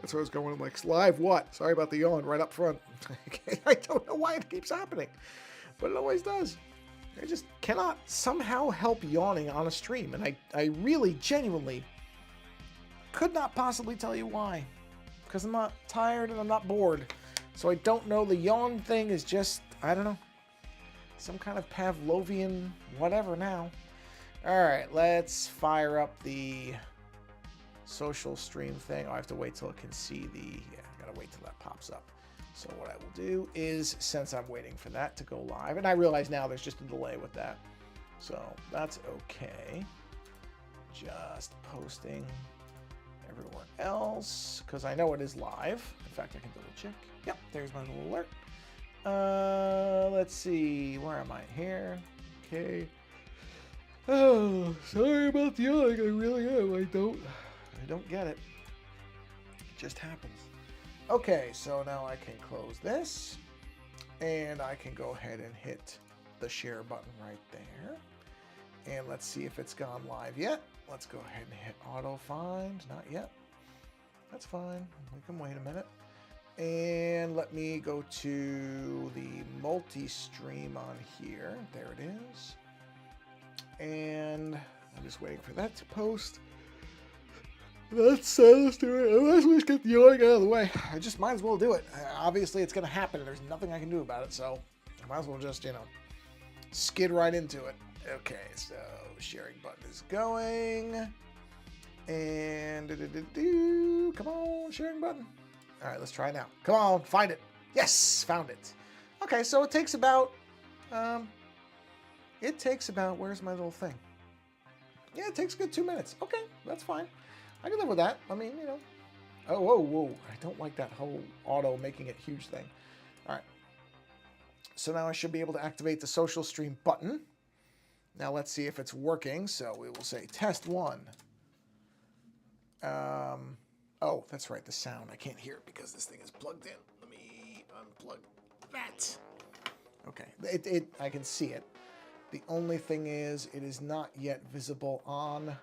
That's where I was going. I'm like, live what? Sorry about the yawn right up front. I don't know why it keeps happening, but it always does. I just cannot somehow help yawning on a stream, and I really, genuinely could not possibly tell you why. Because I'm not tired and I'm not bored. So I don't know. The yawn thing is just, I don't know, some kind of Pavlovian whatever now. All right, let's fire up the social stream thing. Oh, I have to wait till it can see the, yeah, I gotta wait till that pops up. So what I will do is, since I'm waiting for that to go live, and I realize now there's just a delay with that. So that's okay. Just posting everywhere else, because I know it is live. In fact, I can double check. Yep, there's my little alert. Let's see, where am I? Here. Okay. Oh, sorry about the yawning. I really am. I don't get it. It just happens. Okay, so now I can close this, and I can go ahead and hit the share button right there. And let's see if it's gone live yet. Let's go ahead and hit auto find. Not yet. That's fine. We can wait a minute. And let me go to the multi-stream on here. There it is. And I'm just waiting for that to post. Let's do it. Let's just get the yawning out of the way. I just might as well do it. Obviously, it's going to happen. There's nothing I can do about it, so I might as well just, skid right into it. Okay, so sharing button is going. And come on, sharing button. All right, let's try it now. Come on, find it. Yes, found it. Okay, so it takes about, where's my little thing? Yeah, it takes a good 2 minutes. Okay, that's fine. I can live with that. I mean, Oh, whoa. I don't like that whole auto making it huge thing. All right. So now I should be able to activate the social stream button. Now let's see if it's working. So we will say test 1. Oh, that's right, the sound. I can't hear it because this thing is plugged in. Let me unplug that. Okay, I can see it. The only thing is it is not yet visible on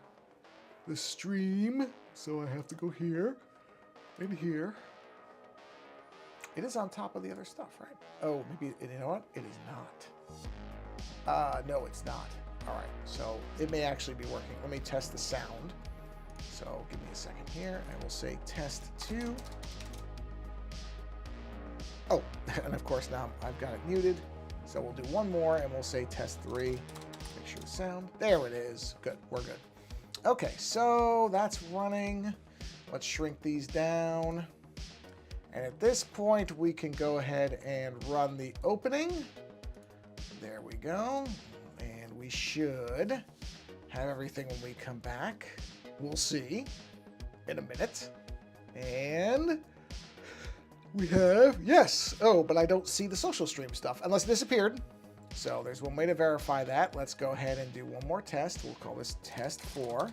the stream, so I have to go here and here. It is on top of the other stuff, right? Oh, maybe, you know what? It is not. No, it's not. All right, so it may actually be working. Let me test the sound. So give me a second here. I will say test 2. Oh, and of course now I've got it muted. So we'll do one more and we'll say test 3. Make sure the sound, there it is. Good, we're good. Okay, so that's running. Let's shrink these down. And at this point, we can go ahead and run the opening. There we go. And we should have everything when we come back. We'll see in a minute. And we have, yes. Oh, but I don't see the social stream stuff unless it disappeared. So there's one way to verify that. Let's go ahead and do one more test. We'll call this test 4.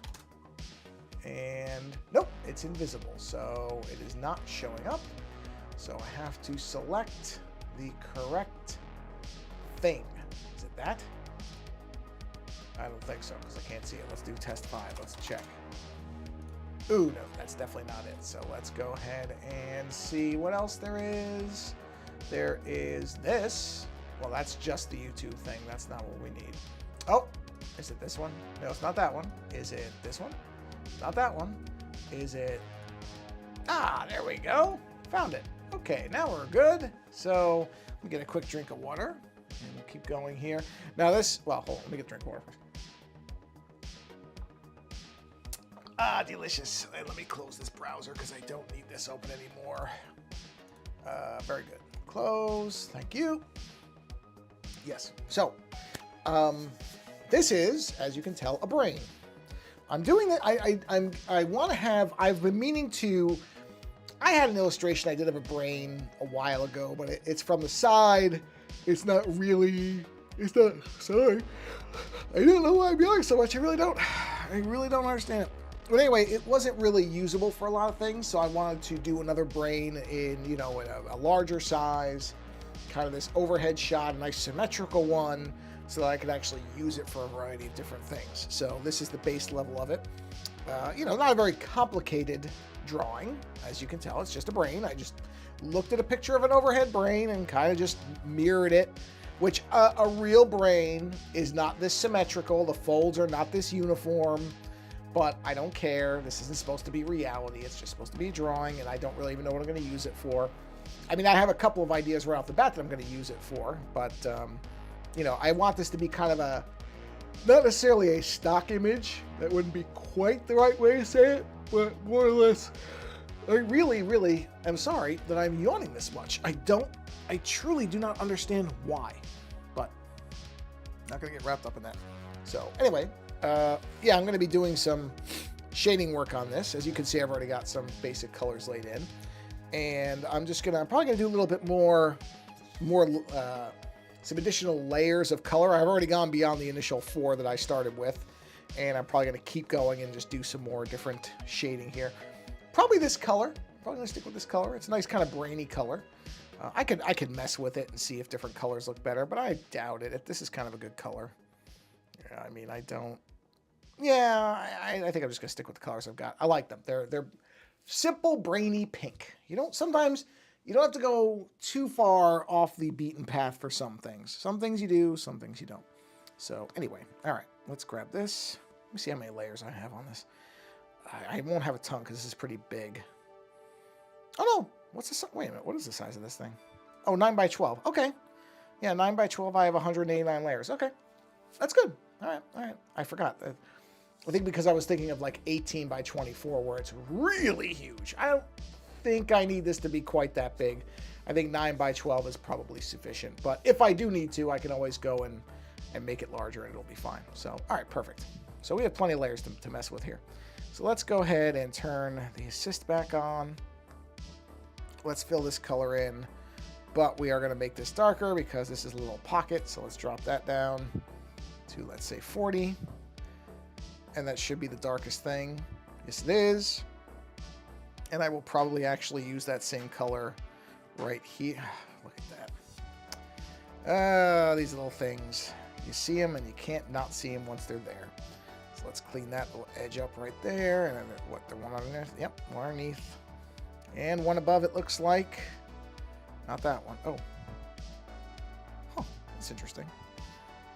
And nope, it's invisible. So it is not showing up. So I have to select the correct thing. Is it that? I don't think so because I can't see it. Let's do test 5. Let's check. Ooh, no, that's definitely not it. So let's go ahead and see what else there is. There is this. Well, that's just the YouTube thing. That's not what we need. Oh, is it this one? No, it's not that one. Is it this one? Not that one. Is it? Ah, there we go. Found it. Okay, now we're good. So we get a quick drink of water and we'll keep going here. Now this, well, hold on, let me get a drink of water first. Ah, delicious. And let me close this browser because I don't need this open anymore. Very good. Close. Thank you. Yes. So, this is, as you can tell, a brain. I'm doing it. I want to have. I've been meaning to. I had an illustration I did of a brain a while ago, but it's from the side. It's not really. It's not. Sorry. I don't know why I'm yelling so much. I really don't understand it. But anyway, it wasn't really usable for a lot of things, so I wanted to do another brain in, in a larger size, kind of this overhead shot, a nice symmetrical one, so that I could actually use it for a variety of different things. So this is the base level of it. Not a very complicated drawing. As you can tell, it's just a brain. I just looked at a picture of an overhead brain and kind of just mirrored it, which a real brain is not this symmetrical. The folds are not this uniform, but I don't care. This isn't supposed to be reality. It's just supposed to be a drawing, and I don't really even know what I'm going to use it for. I mean, I have a couple of ideas right off the bat that I'm going to use it for, but, you know, I want this to be kind of a, not necessarily a stock image. That wouldn't be quite the right way to say it, but more or less, I really, really am sorry that I'm yawning this much. I truly do not understand why, but not going to get wrapped up in that. So anyway, yeah, I'm going to be doing some shading work on this. As you can see, I've already got some basic colors laid in, and I'm probably going to do a little bit more, some additional layers of color. I've already gone beyond the initial 4 that I started with, and I'm probably going to keep going and just do some more different shading here. Probably this color. Probably going to stick with this color. It's a nice kind of brainy color. I could mess with it and see if different colors look better, but I doubt it. This is kind of a good color. Yeah, I mean, I don't... Yeah, I think I'm just going to stick with the colors I've got. I like them. They're simple, brainy pink. Sometimes you don't have to go too far off the beaten path for some things. Some things you do, some things you don't. So anyway, all right, let's grab this. Let me see how many layers I have on this. I won't have a ton because this is pretty big. Oh no, what's the, wait a minute, what is the size of this thing? Oh, 9 by 12, okay. Yeah, 9 by 12, I have 189 layers. Okay, that's good. All right, I forgot. I think because I was thinking of like 18 by 24 where it's really huge. I don't think I need this to be quite that big. I think 9 by 12 is probably sufficient. But if I do need to, I can always go and make it larger and it'll be fine. So, all right, perfect. So we have plenty of layers to mess with here. So let's go ahead and turn the assist back on. Let's fill this color in. But we are going to make this darker because this is a little pocket. So let's drop that down to, let's say, 40. And that should be the darkest thing. Yes, it is. And I will probably actually use that same color right here. Look at that. These little things. You see them and you can't not see them once they're there. So let's clean that little edge up right there. And then what, the one underneath? Yep, one underneath. And one above, it looks like. Not that one. Oh. Huh, that's interesting.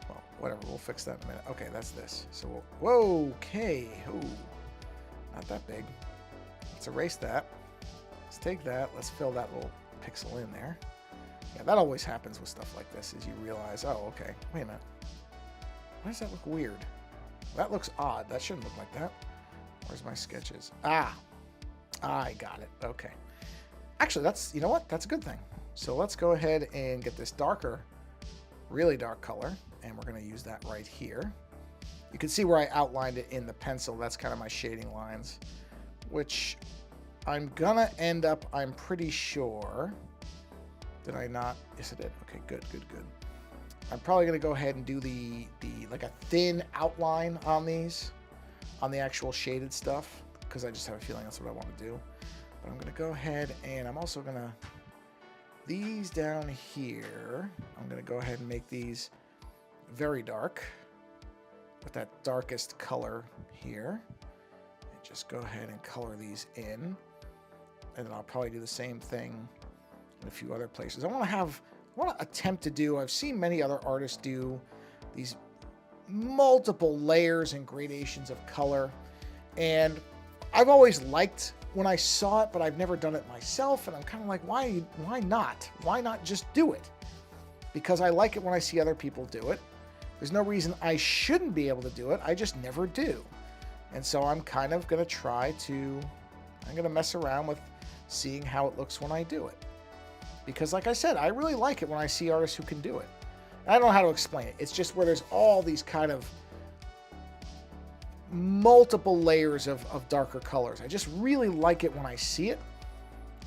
Well, whatever, we'll fix that in a minute. Okay, that's this. So whoa, okay. Ooh, not that big. Let's erase that. Let's take that. Let's fill that little pixel in there. Yeah, that always happens with stuff like this, is you realize, oh, okay, wait a minute. Why does that look weird? That looks odd. That shouldn't look like that. Where's my sketches? Ah, I got it. Okay. Actually, that's, you know what? That's a good thing. So let's go ahead and get this darker, really dark color, and we're going to use that right here. You can see where I outlined it in the pencil. That's kind of my shading lines, which I'm going to end up, I'm pretty sure. Did I not? Yes, I did. Okay, good. I'm probably going to go ahead and do the like a thin outline on these, on the actual shaded stuff, because I just have a feeling that's what I want to do. But I'm going to go ahead and I'm also going to, these down here, I'm going to go ahead and make these very dark with that darkest color here. And just go ahead and color these in. And then I'll probably do the same thing in a few other places. I want to attempt to do, I've seen many other artists do these multiple layers and gradations of color. And I've always liked when I saw it, but I've never done it myself. And I'm kind of like, why not? Why not just do it? Because I like it when I see other people do it. There's no reason I shouldn't be able to do it. I just never do. And so I'm kind of going to try to, I'm going to mess around with seeing how it looks when I do it. Because like I said, I really like it when I see artists who can do it. I don't know how to explain it. It's just where there's all these kind of multiple layers of darker colors. I just really like it when I see it.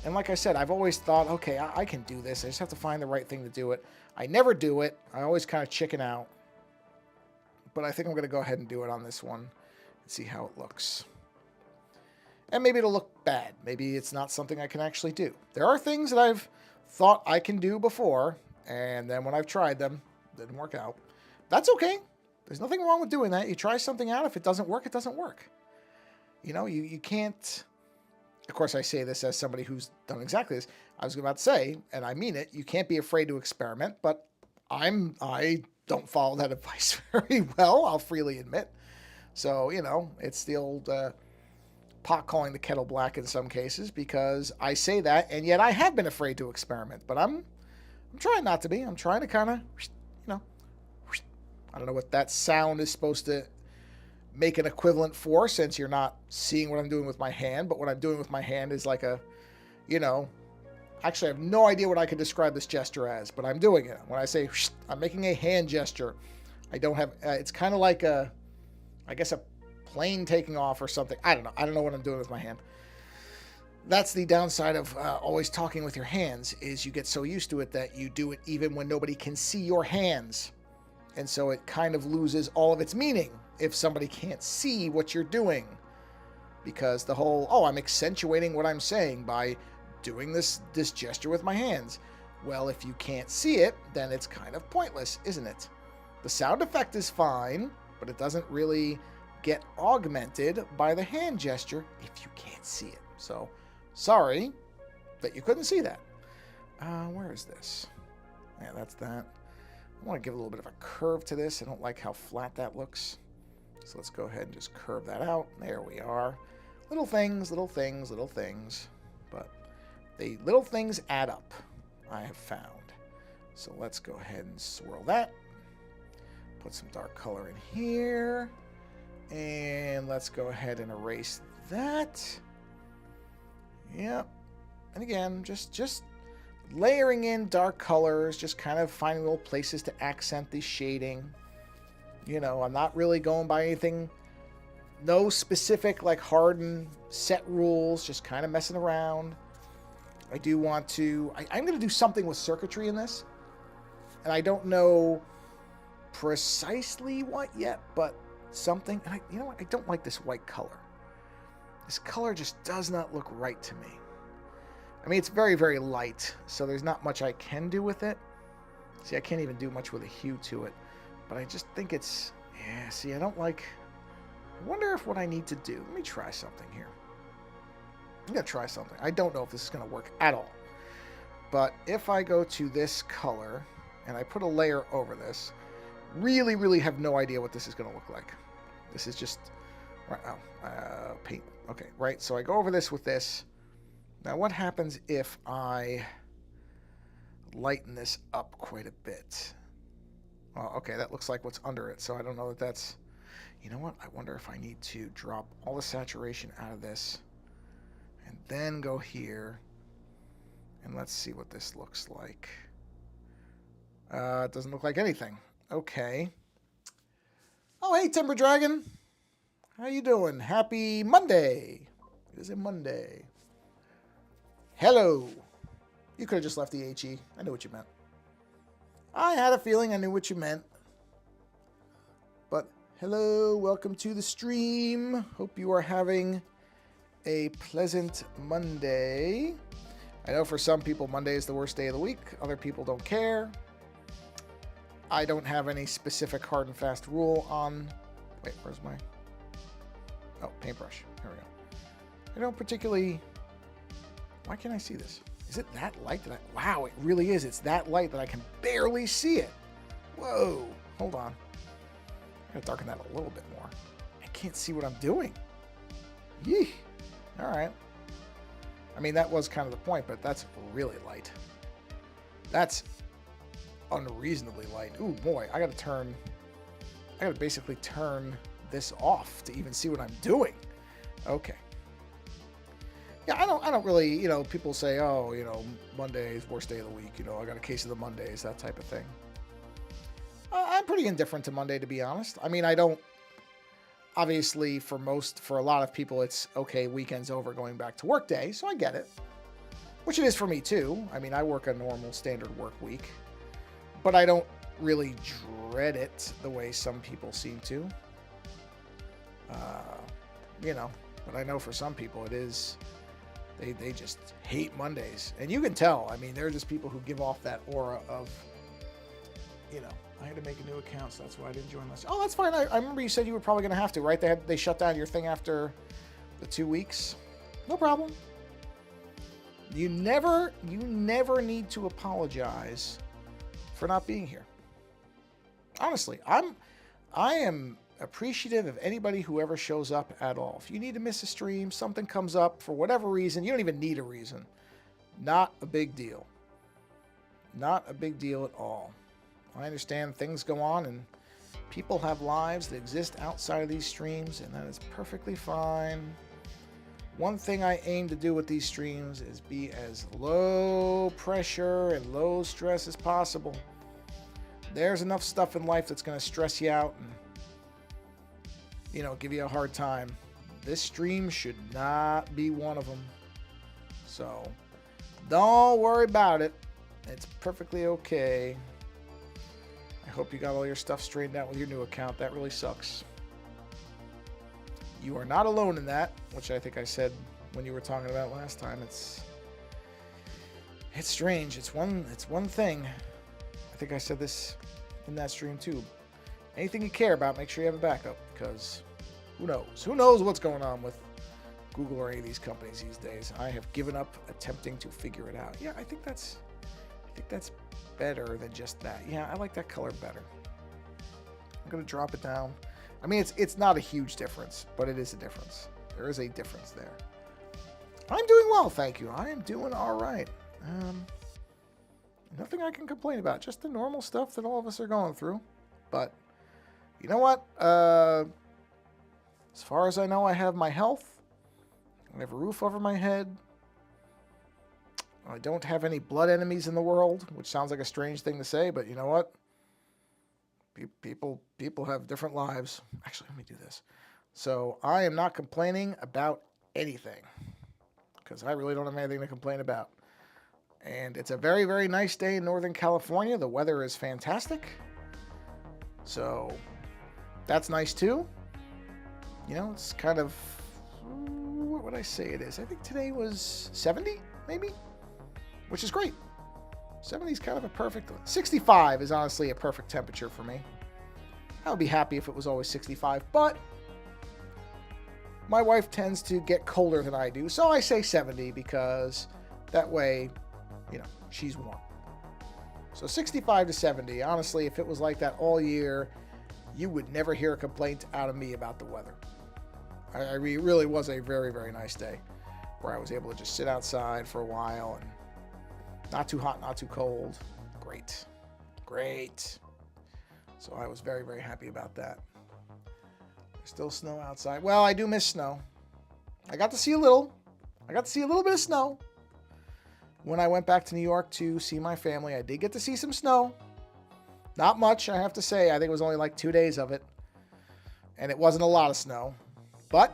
And like I said, I've always thought, okay, I can do this. I just have to find the right thing to do it. I never do it. I always kind of chicken out. But I think I'm going to go ahead and do it on this one and see how it looks. And maybe it'll look bad. Maybe it's not something I can actually do. There are things that I've thought I can do before, and then when I've tried them, it didn't work out. That's okay. There's nothing wrong with doing that. You try something out. If it doesn't work, it doesn't work. You know, you can't Of course, I say this as somebody who's done exactly this. I was about to say, and I mean it, you can't be afraid to experiment, but I don't follow that advice very well, I'll freely admit. So, you know, it's the old pot calling the kettle black in some cases, because I say that, and yet I have been afraid to experiment. But I'm trying not to be. I'm trying to kind of, you know, I don't know what that sound is supposed to make an equivalent for, since you're not seeing what I'm doing with my hand. But what I'm doing with my hand is like a, you know, actually I have no idea what I could describe this gesture as, but I'm doing it. When I say I'm making a hand gesture, I don't have, it's kind of like a, I guess a plane taking off or something. I don't know. I don't know what I'm doing with my hand. That's the downside of always talking with your hands, is you get so used to it that you do it even when nobody can see your hands. And so it kind of loses all of its meaning if somebody can't see what you're doing. Because the whole, oh, I'm accentuating what I'm saying by doing this gesture with my hands. Well, if you can't see it, then it's kind of pointless, isn't it? The sound effect is fine, but it doesn't really get augmented by the hand gesture if you can't see it. So, sorry that you couldn't see that. Where is this? Yeah, that's that. I want to give a little bit of a curve to this. I don't like how flat that looks. So let's go ahead and just curve that out. There we are. Little things, little things, little things. But the little things add up, I have found. So let's go ahead and swirl that. Put some dark color in here. And let's go ahead and erase that. Yep. And again, just layering in dark colors, just kind of finding little places to accent the shading. You know, I'm not really going by anything, no specific like hard and set rules, just kind of messing around. I do want to, I'm going to do something with circuitry in this. And I don't know precisely what yet, but something. And you know what? I don't like this white color. This color just does not look right to me. I mean, it's very, very light, so there's not much I can do with it. See, I can't even do much with a hue to it. But I just think it's, yeah, see, I don't like, I wonder if what I need to do, let me try something here. I'm going to try something. I don't know if this is going to work at all. But if I go to this color and I put a layer over this, really, really have no idea what this is going to look like. This is just, right, paint. Okay, right, so I go over this with this. Now what happens if I lighten this up quite a bit? Well, okay, that looks like what's under it, so I don't know that that's... You know what? I wonder if I need to drop all the saturation out of this and then go here, and let's see what this looks like. It doesn't look like anything. Okay. Oh, hey, Timber Dragon. How you doing? Happy Monday. It is a Monday. Hello. You could have just left the HE. I knew what you meant. I had a feeling I knew what you meant. But hello, welcome to the stream. Hope you are having a pleasant Monday. I know for some people Monday is the worst day of the week. Other people don't care. I don't have any specific hard and fast rule on... Wait, where's my... Oh, paintbrush. Here we go. I don't particularly... Why can't I see this? Is it that light that I... Wow, it really is. It's that light that I can barely see it. Whoa. Hold on. I'm going to darken that a little bit more. I can't see what I'm doing. Yee. All right. I mean, that was kind of the point, but that's really light. That's unreasonably light. Ooh, boy. I got to basically turn this off to even see what I'm doing. Okay. Yeah, I don't really, you know, people say, oh, you know, Monday's worst day of the week. You know, I got a case of the Mondays, that type of thing. I'm pretty indifferent to Monday, to be honest. I mean, I don't, obviously, for a lot of people, it's, okay, weekend's over, going back to work day, so I get it. Which it is for me, too. I mean, I work a normal standard work week. But I don't really dread it the way some people seem to. You know, but I know for some people it is... They just hate Mondays. And you can tell. I mean, they're just people who give off that aura of, you know, I had to make a new account, so that's why I didn't join last. Oh, that's fine. I remember you said you were probably going to have to, right? They shut down your thing after the 2 weeks. No problem. You never need to apologize for not being here. Honestly, I am appreciative of anybody who ever shows up at all. If you need to miss a stream, something comes up for whatever reason, you don't even need a reason. Not a big deal. Not a big deal at all. I understand things go on and people have lives that exist outside of these streams, and that is perfectly fine. One thing I aim to do with these streams is be as low pressure and low stress as possible. There's enough stuff in life that's going to stress you out and, you know, give you a hard time. This stream should not be one of them. So, don't worry about it. It's perfectly okay. I hope you got all your stuff straightened out with your new account. That really sucks. You are not alone in that, which I think I said when you were talking about last time. It's strange. It's one thing. I think I said this in that stream too. Anything you care about, make sure you have a backup, because who knows? Who knows what's going on with Google or any of these companies these days? I have given up attempting to figure it out. Yeah, I think that's better than just that. Yeah, I like that color better. I'm gonna drop it down. I mean, it's not a huge difference, but it is a difference. There is a difference there. I'm doing well, thank you. I am doing all right. Nothing I can complain about. Just the normal stuff that all of us are going through. But you know what? As far as I know, I have my health. I have a roof over my head. I don't have any blood enemies in the world, which sounds like a strange thing to say, but you know what? People have different lives. Actually, let me do this. So I am not complaining about anything, because I really don't have anything to complain about. And it's a very, very nice day in Northern California. The weather is fantastic. So that's nice too. You know, it's kind of, what would I say it is? I think today was 70, maybe, which is great. 70 is kind of a perfect, 65 is honestly a perfect temperature for me. I would be happy if it was always 65, but my wife tends to get colder than I do, so I say 70 because that way, you know, she's warm. So 65 to 70, honestly, if it was like that all year, you would never hear a complaint out of me about the weather. It really was a very, very nice day where I was able to just sit outside for a while and not too hot, not too cold. Great. Great. So I was very, very happy about that. There's still snow outside. Well, I do miss snow. I got to see a little. I got to see a little bit of snow. When I went back to New York to see my family, I did get to see some snow. Not much, I have to say. I think it was only like 2 days of it. And it wasn't a lot of snow. But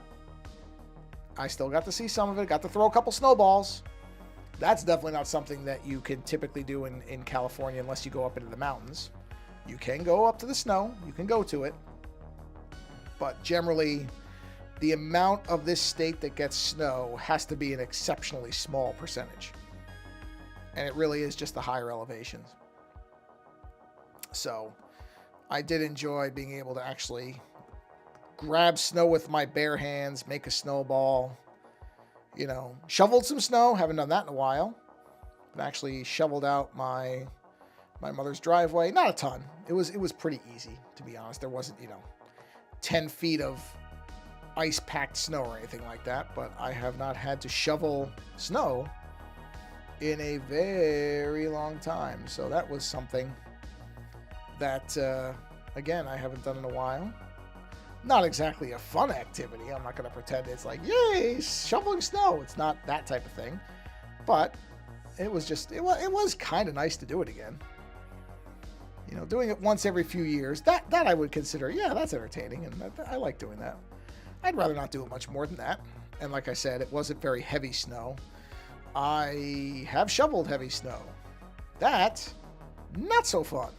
I still got to see some of it. Got to throw a couple snowballs. That's definitely not something that you can typically do in California unless you go up into the mountains. You can go up to the snow. You can go to it. But generally, the amount of this state that gets snow has to be an exceptionally small percentage. And it really is just the higher elevations. So I did enjoy being able to actually grab snow with my bare hands, make a snowball. You know, shoveled some snow. Haven't done that in a while. But actually shoveled out my mother's driveway. Not a ton. It was pretty easy, to be honest. There wasn't, 10 feet of ice-packed snow or anything like that. But I have not had to shovel snow in a very long time. So that was something that, again, I haven't done in a while. Not exactly a fun activity. I'm not going to pretend it's like, yay, shoveling snow. It's not that type of thing. But it was just, it was kind of nice to do it again. Doing it once every few years, that I would consider, yeah, that's entertaining. And I like doing that. I'd rather not do it much more than that. And like I said, it wasn't very heavy snow. I have shoveled heavy snow. That, not so fun.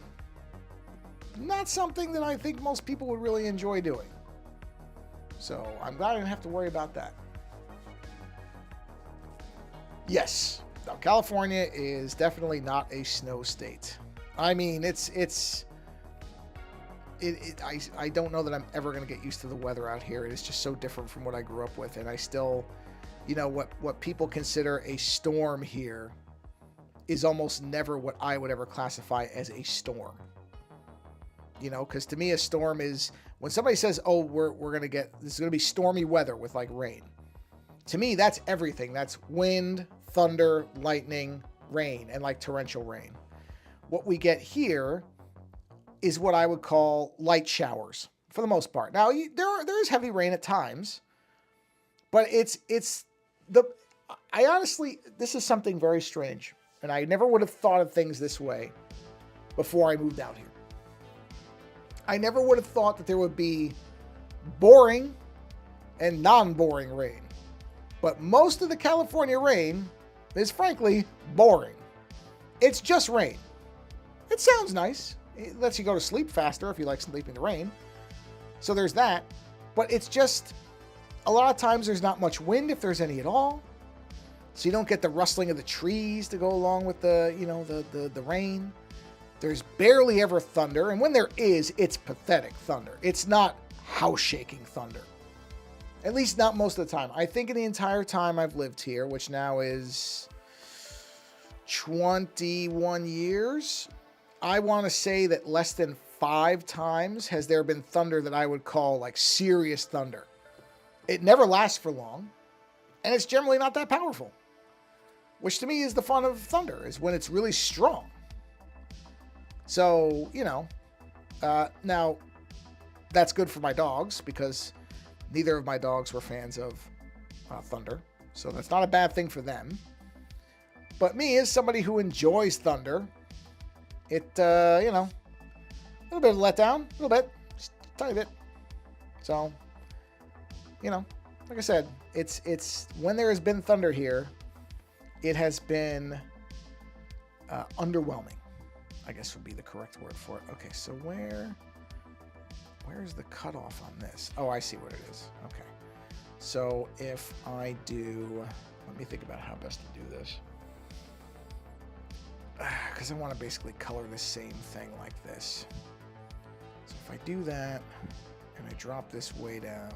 Not something that I think most people would really enjoy doing. So I'm glad I didn't have to worry about that. Yes, now California is definitely not a snow state. I mean, I don't know that I'm ever going to get used to the weather out here. It is just so different from what I grew up with, and I still what people consider a storm here is almost never what I would ever classify as a storm. Because to me, a storm is when somebody says, "Oh, we're gonna this is gonna be stormy weather with like rain." To me, that's everything. That's wind, thunder, lightning, rain, and like torrential rain. What we get here is what I would call light showers for the most part. Now, there is heavy rain at times, but I honestly, this is something very strange, and I never would have thought of things this way before I moved out here. I never would have thought that there would be boring and non-boring rain. But most of the California rain is frankly boring. It's just rain. It sounds nice. It lets you go to sleep faster if you like sleeping in the rain. So there's that. But it's just, a lot of times there's not much wind if there's any at all. So you don't get the rustling of the trees to go along with the rain. There's barely ever thunder, and when there is, it's pathetic thunder. It's not house-shaking thunder. At least not most of the time. I think in the entire time I've lived here, which now is 21 years, I want to say that less than 5 times has there been thunder that I would call like serious thunder. It never lasts for long, and it's generally not that powerful, which to me is the fun of thunder, is when it's really strong. So, now that's good for my dogs because neither of my dogs were fans of thunder. So that's not a bad thing for them. But me, as somebody who enjoys thunder, it, a little bit of letdown, a little bit, just a tiny bit. So, like I said, it's when there has been thunder here, it has been underwhelming, I guess would be the correct word for it. Okay, so where's the cutoff on this? Oh, I see what it is. Okay. So if I do, let me think about how best to do this. Because I want to basically color the same thing like this. So if I do that, and I drop this way down,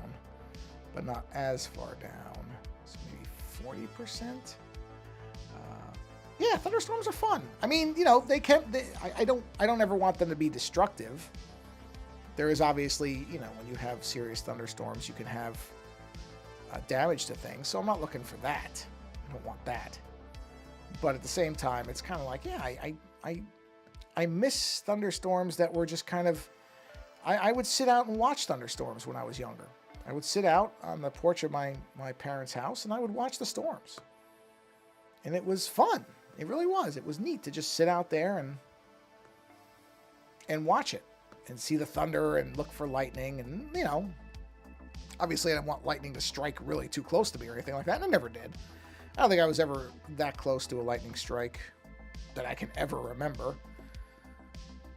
but not as far down, so maybe 40%. Yeah, thunderstorms are fun. I mean, I don't ever want them to be destructive. There is obviously, when you have serious thunderstorms, you can have damage to things. So I'm not looking for that. I don't want that. But at the same time, it's kind of like, yeah, I miss thunderstorms that were just kind of, I would sit out and watch thunderstorms when I was younger. I would sit out on the porch of my parents' house and I would watch the storms. And it was fun. It really was. It was neat to just sit out there and watch it and see the thunder and look for lightning. And, obviously I didn't want lightning to strike really too close to me or anything like that. And I never did. I don't think I was ever that close to a lightning strike that I can ever remember.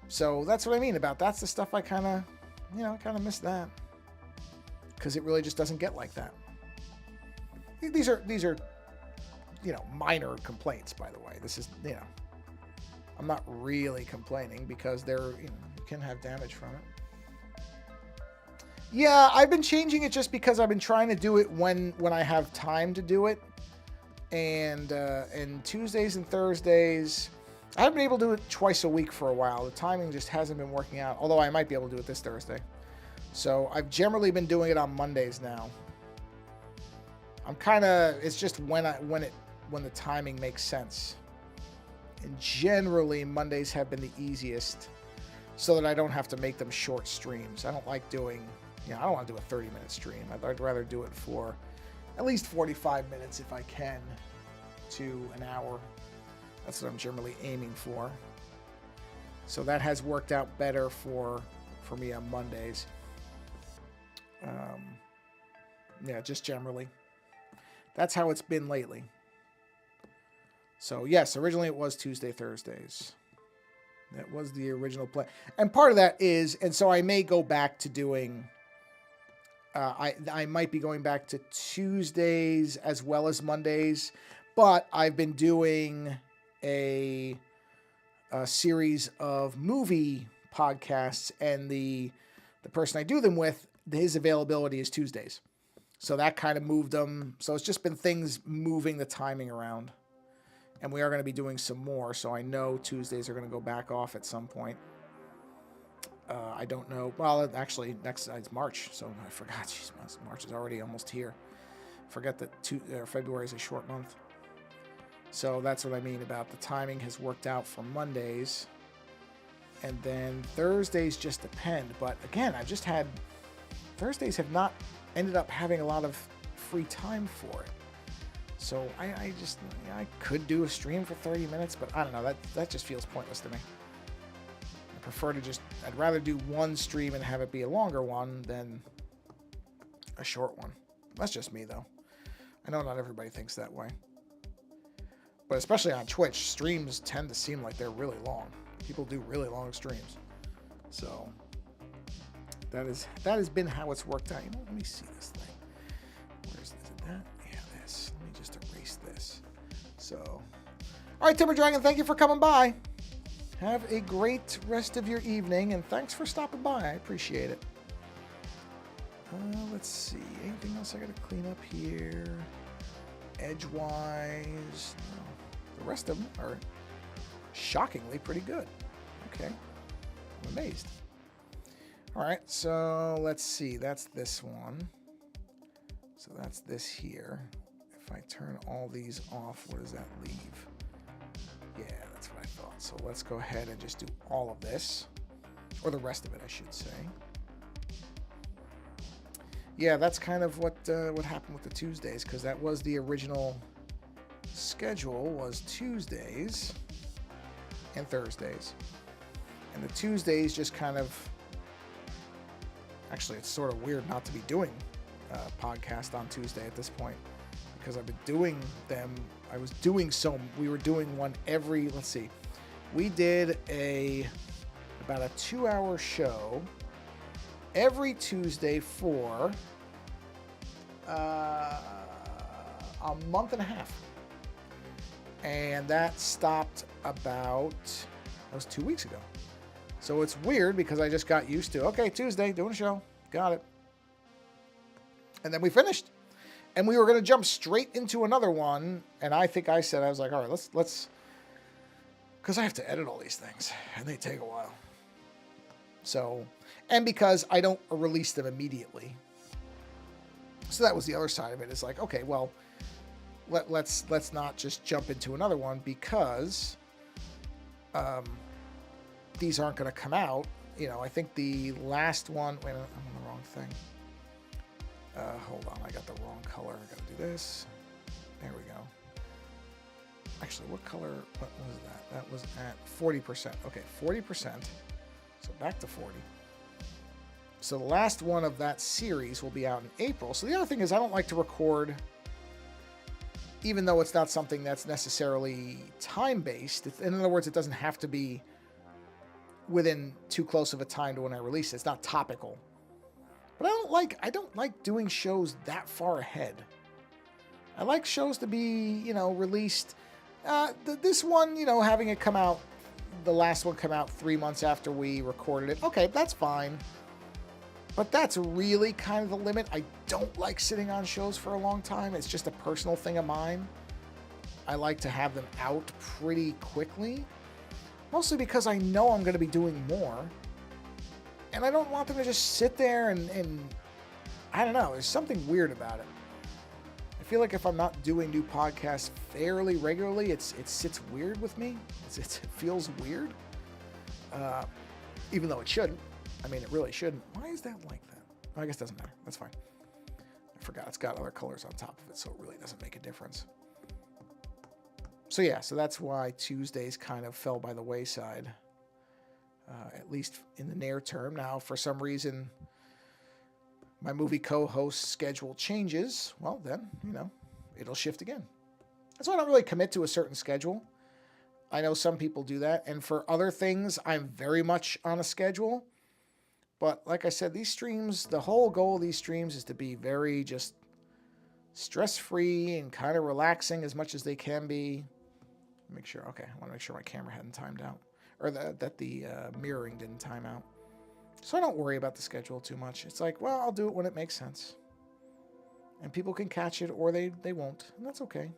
So that's what I mean about that's the stuff I kind of miss that. Because it really just doesn't get like that. These are minor complaints, by the way. This is, I'm not really complaining because you can have damage from it. Yeah, I've been changing it just because I've been trying to do it when I have time to do it. And Tuesdays and Thursdays, I haven't been able to do it twice a week for a while. The timing just hasn't been working out, although I might be able to do it this Thursday. So I've generally been doing it on Mondays now. It's just when the timing makes sense. And generally, Mondays have been the easiest so that I don't have to make them short streams. I don't like doing, I don't want to do a 30-minute stream. I'd rather do it for at least 45 minutes if I can to an hour. That's what I'm generally aiming for. So that has worked out better for me on Mondays. Just generally. That's how it's been lately. So yes, originally it was Tuesday, Thursdays. That was the original plan. And part of that is, and so I may go back to doing, I might be going back to Tuesdays as well as Mondays, but I've been doing a series of movie podcasts, and the person I do them with, his availability is Tuesdays. So that kind of moved them. So it's just been things moving the timing around. And we are going to be doing some more. So I know Tuesdays are going to go back off at some point. I don't know. Well, actually, next it's March. So I forgot. Jeez, March is already almost here. Forget that February is a short month. So that's what I mean about the timing has worked out for Mondays. And then Thursdays just depend. But again, I've just had... Thursdays have not ended up having a lot of free time for it. So I could do a stream for 30 minutes, but I don't know. That just feels pointless to me. I prefer to just... I'd rather do one stream and have it be a longer one than a short one. That's just me, though. I know not everybody thinks that way. But especially on Twitch, streams tend to seem like they're really long. People do really long streams. So that has been how it's worked out. You know, let me see this thing. Where's that? Yeah, this. Let me just erase this. So, all right, Timber Dragon, thank you for coming by. Have a great rest of your evening, and thanks for stopping by. I appreciate it. Let's see. Anything else I got to clean up here? Edgewise. No. The rest of them are shockingly pretty good. Okay. I'm amazed. All right, so let's see. That's this one. So that's this here. If I turn all these off, what does that leave? Yeah, that's what I thought. So let's go ahead and just do all of this. Or the rest of it, I should say. Yeah, that's kind of what happened with the Tuesdays, because that was the original schedule, was Tuesdays and Thursdays. And the Tuesdays just kind of... Actually, it's sort of weird not to be doing a podcast on Tuesday at this point, because I've been doing them. We were doing one every... Let's see. We did about a 2-hour show every Tuesday for a month and a half. And that stopped that was 2 weeks ago. So it's weird because I just got used to, okay, Tuesday, doing a show. Got it. And then we finished. And we were going to jump straight into another one. And I think I was like, all right, let's, because I have to edit all these things. And they take a while. So, and because I don't release them immediately. So that was the other side of it. It's like, okay, well, let's not just jump into another one because these aren't going to come out. You know, I think the last one, wait a minute, I'm on the wrong thing. Hold on, I got the wrong color. I got to do this. There we go. Actually, what color, what was that? That was at 40%. Okay, 40%. So back to 40. So the last one of that series will be out in April. So the other thing is I don't like to record, even though it's not something that's necessarily time-based. In other words, it doesn't have to be within too close of a time to when I release it. It's not topical. But I don't like doing shows that far ahead. I like shows to be, released. This one, having it come out, the last one come out 3 months after we recorded it. Okay, that's fine. But that's really kind of the limit. I don't like sitting on shows for a long time. It's just a personal thing of mine. I like to have them out pretty quickly. Mostly because I know I'm going to be doing more. And I don't want them to just sit there and I don't know. There's something weird about it. I feel like if I'm not doing new podcasts fairly regularly, it sits weird with me. It feels weird. Even though it shouldn't. I mean, it really shouldn't. Why is that like that? I guess it doesn't matter. That's fine. I forgot. It's got other colors on top of it, so it really doesn't make a difference. So yeah, so that's why Tuesdays kind of fell by the wayside, at least in the near term. Now, for some reason, my movie co-host schedule changes. Well, then, it'll shift again. That's why I don't really commit to a certain schedule. I know some people do that. And for other things, I'm very much on a schedule. But like I said, these streams, the whole goal of these streams is to be very just stress-free and kind of relaxing as much as they can be. Make sure, okay, I want to make sure my camera hadn't timed out. Or that the mirroring didn't time out. So I don't worry about the schedule too much. It's like, well, I'll do it when it makes sense. And people can catch it or they won't. And that's okay.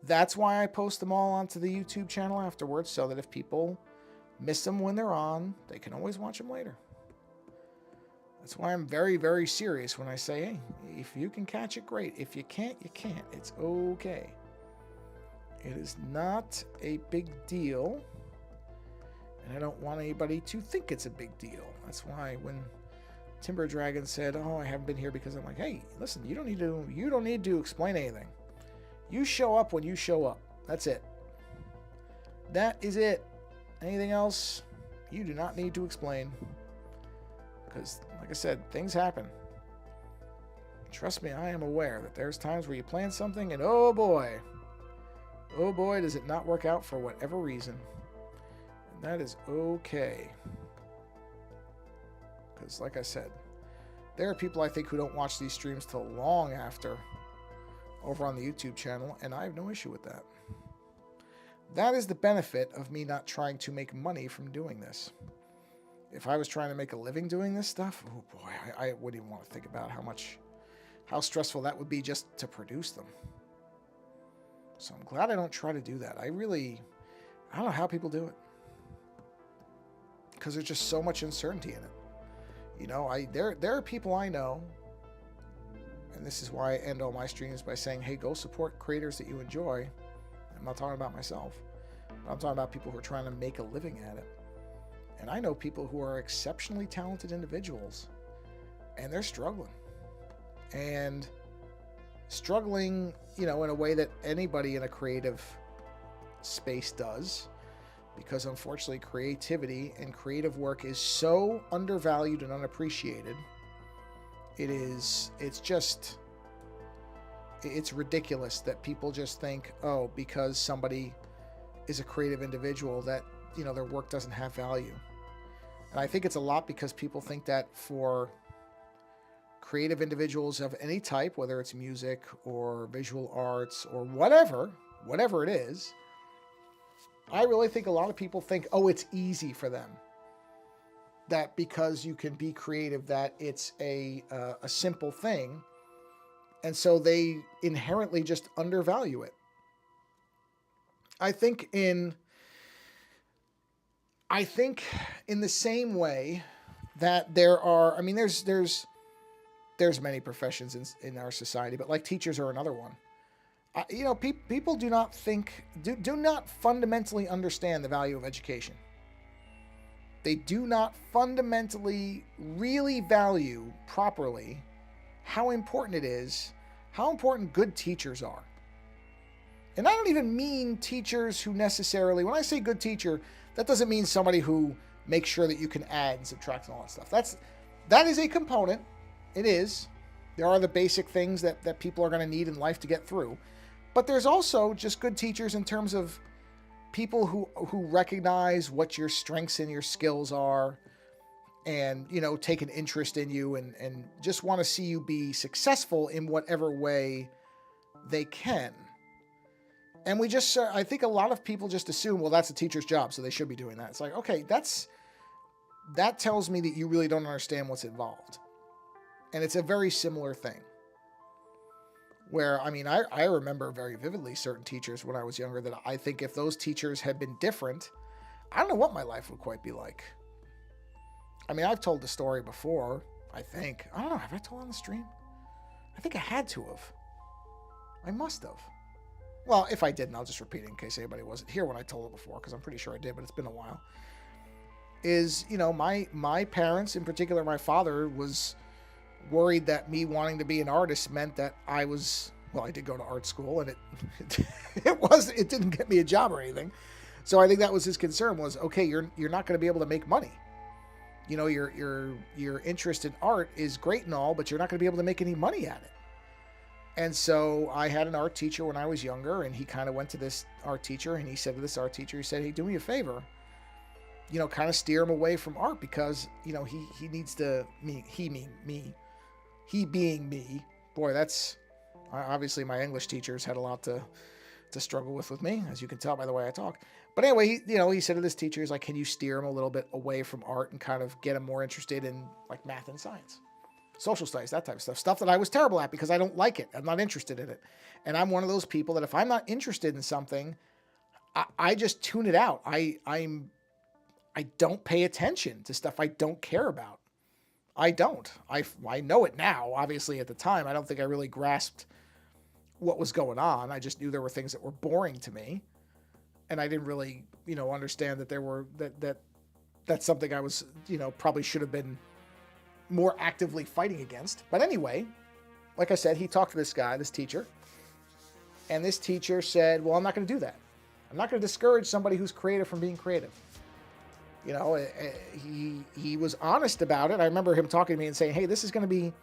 That's why I post them all onto the YouTube channel afterwards, so that if people miss them when they're on, they can always watch them later. That's why I'm very, very serious when I say, hey, if you can catch it, great. If you can't, you can't. It's okay. It is not a big deal. And I don't want anybody to think it's a big deal. That's why when Timber Dragon said, oh, I haven't been here, because I'm like, hey, listen, you don't need to explain anything. You show up when you show up. That's it. That is it. Anything else, you do not need to explain. Because, like I said, things happen. Trust me, I am aware that there's times where you plan something and oh boy, does it not work out for whatever reason. And that is okay. Because, like I said, there are people I think who don't watch these streams till long after over on the YouTube channel, and I have no issue with that. That is the benefit of me not trying to make money from doing this. If I was trying to make a living doing this stuff, oh boy, I wouldn't even want to think about how stressful that would be just to produce them. So I'm glad I don't try to do that. I don't know how people do it. Because there's just so much uncertainty in it. You know, there are people I know, and this is why I end all my streams by saying, hey, go support creators that you enjoy. I'm not talking about myself. I'm talking about people who are trying to make a living at it. And I know people who are exceptionally talented individuals, and they're struggling. And struggling, you know, in a way that anybody in a creative space does, because unfortunately creativity and creative work is so undervalued and unappreciated. It's ridiculous that people just think, oh, because somebody is a creative individual that, you know, their work doesn't have value. And I think it's a lot because people think that for creative individuals of any type, whether it's music or visual arts or whatever it is, I really think a lot of people think, oh, it's easy for them. That because you can be creative, that it's a simple thing. And so they inherently just undervalue it. I think in the same way that there are, I mean, there's many professions in our society, but like teachers are another one. You know, people do not fundamentally understand the value of education. They do not fundamentally really value properly how important it is, how important good teachers are. And I don't even mean teachers who necessarily, when I say good teacher, that doesn't mean somebody who makes sure that you can add and subtract and all that stuff. That is a component. It is. There are the basic things that people are going to need in life to get through. But there's also just good teachers in terms of people who recognize what your strengths and your skills are, and, you know, take an interest in you and just want to see you be successful in whatever way they can. And I think a lot of people just assume, well, that's a teacher's job, so they should be doing that. It's like, okay, that tells me that you really don't understand what's involved. And it's a very similar thing. Where, I mean, I remember very vividly certain teachers when I was younger that I think if those teachers had been different, I don't know what my life would quite be like. I mean, I've told the story before, I think. I don't know, have I told on the stream? I think I had to have. I must have. Well, if I didn't, I'll just repeat it in case anybody wasn't here when I told it before, because I'm pretty sure I did, but it's been a while. Is, you know, my parents, in particular my father, was worried that me wanting to be an artist meant that I did go to art school, and it didn't get me a job or anything. So I think that was his concern, was, okay, you're not going to be able to make money. You know, your interest in art is great and all, but you're not going to be able to make any money at it. And so I had an art teacher when I was younger, and he kind of went to this art teacher, and he said to this art teacher, he said, hey, do me a favor, you know, kind of steer him away from art, because, you know, he needs to, he being me. Boy, that's, obviously my English teachers had a lot to struggle with me, as you can tell by the way I talk. But anyway, he said to this teacher, he's like, can you steer him a little bit away from art and kind of get him more interested in like math and science? social studies, that type of stuff. Stuff that I was terrible at because I don't like it. I'm not interested in it. And I'm one of those people that if I'm not interested in something, I just tune it out. I don't pay attention to stuff I don't care about. I don't. I know it now. Obviously, at the time, I don't think I really grasped what was going on. I just knew there were things that were boring to me, and I didn't really, understand that there were that's something I was, probably should have been more actively fighting against. But anyway, like I said, he talked to this guy, this teacher, and this teacher said, "Well, I'm not going to do that. I'm not going to discourage somebody who's creative from being creative." He was honest about it. I remember him talking to me and saying, "Hey, this is going to be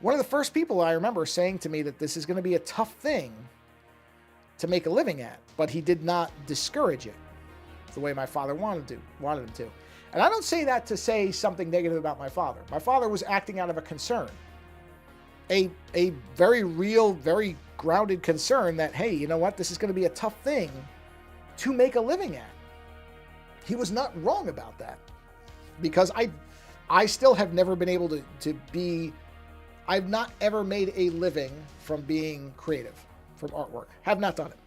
one of the first people I remember saying to me that this is going to be a tough thing to make a living at," but he did not discourage it the way my father wanted him to. And I don't say that to say something negative about my father. My father was acting out of a concern, a very real, very grounded concern that, hey, you know what? This is going to be a tough thing to make a living at. He was not wrong about that, because I still have never been able to be, I've not ever made a living from being creative, from artwork. Have not done it.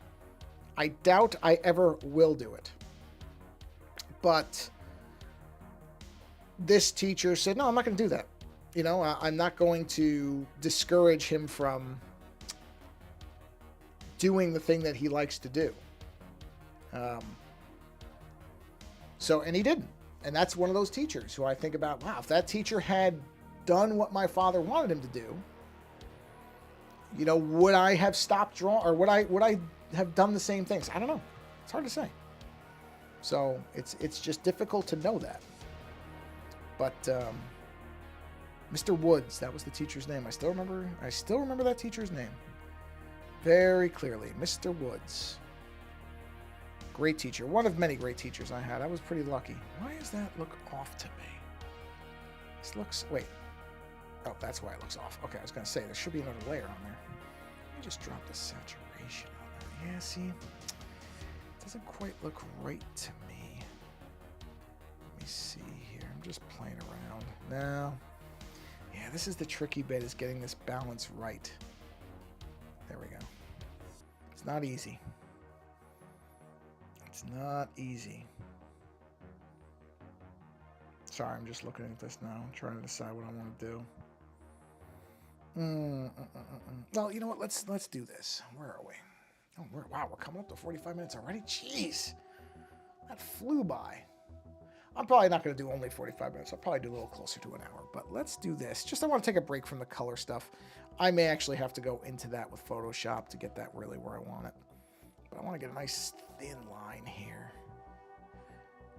I doubt I ever will do it. But this teacher said, "No, I'm not going to do that. I'm not going to discourage him from doing the thing that he likes to do." And he didn't. And that's one of those teachers who I think about, wow, if that teacher had done what my father wanted him to do, would I have stopped drawing, or would I have done the same things? I don't know. It's hard to say. So it's just difficult to know that. But Mr. Woods, that was the teacher's name. I still remember that teacher's name very clearly. Mr. Woods. Great teacher. One of many great teachers I had. I was pretty lucky. Why does that look off to me? This looks... Wait. Oh, that's why it looks off. Okay, I was going to say, there should be another layer on there. Let me just drop the saturation on that. Yeah, see? It doesn't quite look right to me. Let me see here. I'm just playing around. No. Yeah, this is the tricky bit, is getting this balance right. There we go. It's not easy. It's not easy. Sorry, I'm just looking at this now. I'm trying to decide what I want to do. Well, you know what? Let's do this. Where are we? Oh, wow, we're coming up to 45 minutes already? Jeez. That flew by. I'm probably not going to do only 45 minutes. I'll probably do a little closer to an hour. But let's do this. Just I want to take a break from the color stuff. I may actually have to go into that with Photoshop to get that really where I want it. But I want to get a nice thin line here.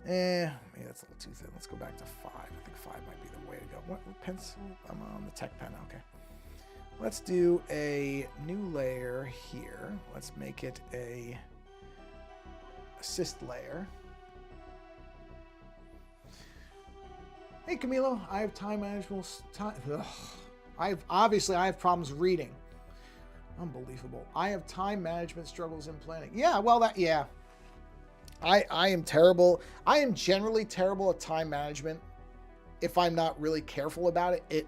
Maybe that's a little too thin. Let's go back to 5. I think 5 might be the way to go. What pencil? I'm on the Tech Pen. Okay. Let's do a new layer here. Let's make it a assist layer. Hey, Camilo. I have time management. I have problems reading. Unbelievable. I have time management struggles in planning. Yeah, well, I am terrible. I am generally terrible at time management if I'm not really careful about it.